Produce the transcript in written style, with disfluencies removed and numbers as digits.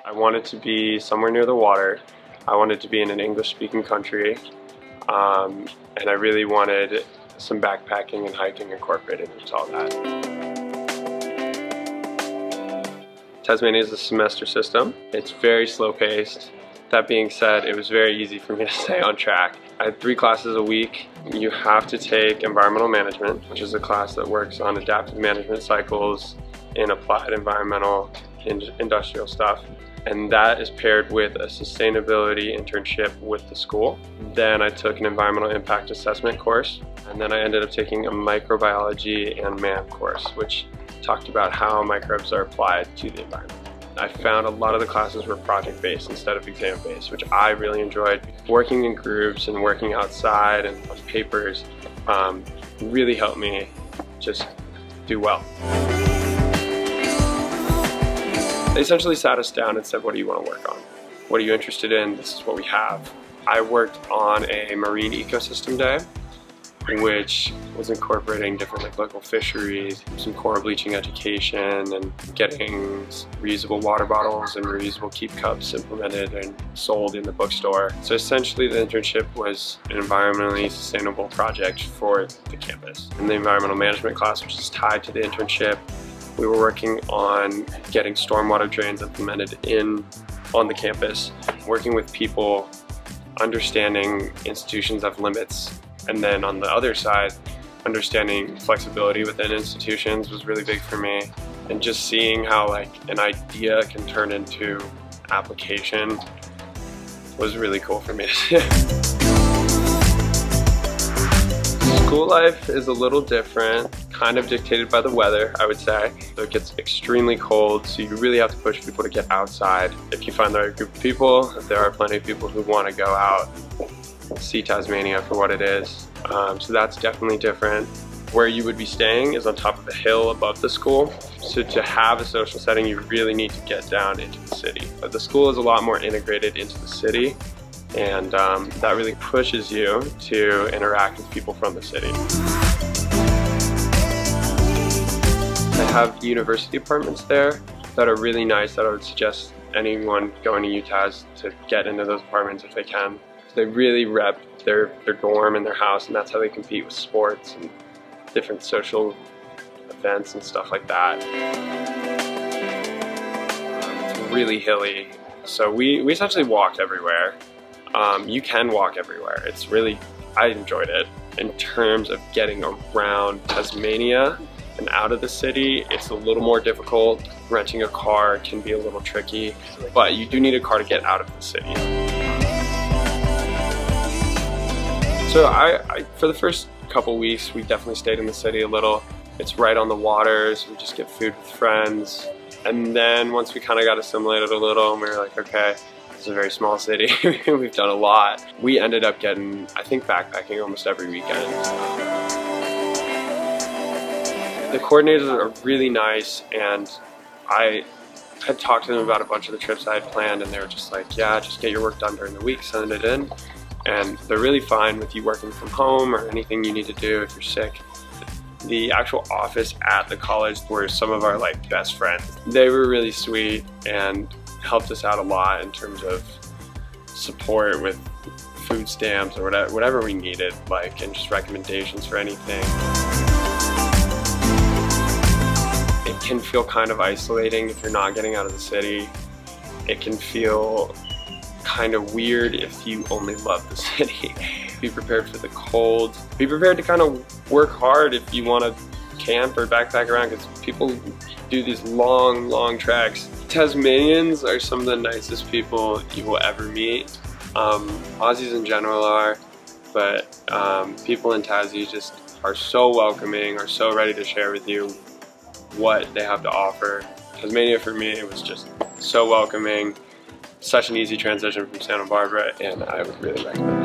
I wanted to be somewhere near the water. I wanted to be in an English-speaking country, and I really wanted some backpacking and hiking incorporated into all that. Tasmania is a semester system. It's very slow-paced. That being said, it was very easy for me to stay on track. I had 3 classes a week. You have to take environmental management, which is a class that works on adaptive management cycles in applied environmental industrial stuff. And that is paired with a sustainability internship with the school. Then I took an environmental impact assessment course, and then I ended up taking a microbiology and math course, which talked about how microbes are applied to the environment. I found a lot of the classes were project-based instead of exam-based, which I really enjoyed. Working in groups and working outside and on papers really helped me just do well. They essentially sat us down and said, what do you want to work on? What are you interested in? This is what we have. I worked on a marine ecosystem day, which was incorporating different local fisheries, some coral bleaching education, and getting reusable water bottles and reusable keep cups implemented and sold in the bookstore. So essentially the internship was an environmentally sustainable project for the campus. In the environmental management class, which is tied to the internship, we were working on getting stormwater drains implemented on the campus, working with people, understanding institutions have limits, and then on the other side, understanding flexibility within institutions was really big for me, and just seeing how an idea can turn into application was really cool for me to see. School life is a little different, kind of dictated by the weather, I would say. So it gets extremely cold, so you really have to push people to get outside. If you find the right group of people, there are plenty of people who want to go out, see Tasmania for what it is. So that's definitely different. Where you would be staying is on top of a hill above the school. So to have a social setting, you really need to get down into the city. But the school is a lot more integrated into the city, and that really pushes you to interact with people from the city. They have university apartments there that are really nice that I would suggest anyone going to UTAS to get into those apartments if they can. They really rep their dorm and their house, and that's how they compete with sports and different social events and stuff like that. It's really hilly, so we essentially walked everywhere. You can walk everywhere. It's really, I enjoyed it. In terms of getting around Tasmania and out of the city, it's a little more difficult. Renting a car can be a little tricky, but you do need a car to get out of the city. So for the first couple weeks, we definitely stayed in the city a little. It's right on the water, so we just get food with friends. And then once we kind of got assimilated a little, and we were like, okay, it's a very small city. We've done a lot. We ended up getting, I think, backpacking almost every weekend. The coordinators are really nice, and I had talked to them about a bunch of the trips I had planned, and they were just like, yeah, just get your work done during the week, send it in. And they're really fine with you working from home or anything you need to do if you're sick. The actual office at the college were some of our best friends. They were really sweet and helped us out a lot in terms of support with food stamps or whatever we needed, and just recommendations for anything. It can feel kind of isolating if you're not getting out of the city. It can feel kind of weird if you only love the city. Be prepared for the cold. Be prepared to kind of work hard if you want to camp or backpack around, because people do these long treks. Tasmanians are some of the nicest people you will ever meet. Aussies in general are, but people in Tassie just are so welcoming, are so ready to share with you what they have to offer. Tasmania for me, it was just so welcoming. Such an easy transition from Santa Barbara, and I would really recommend it.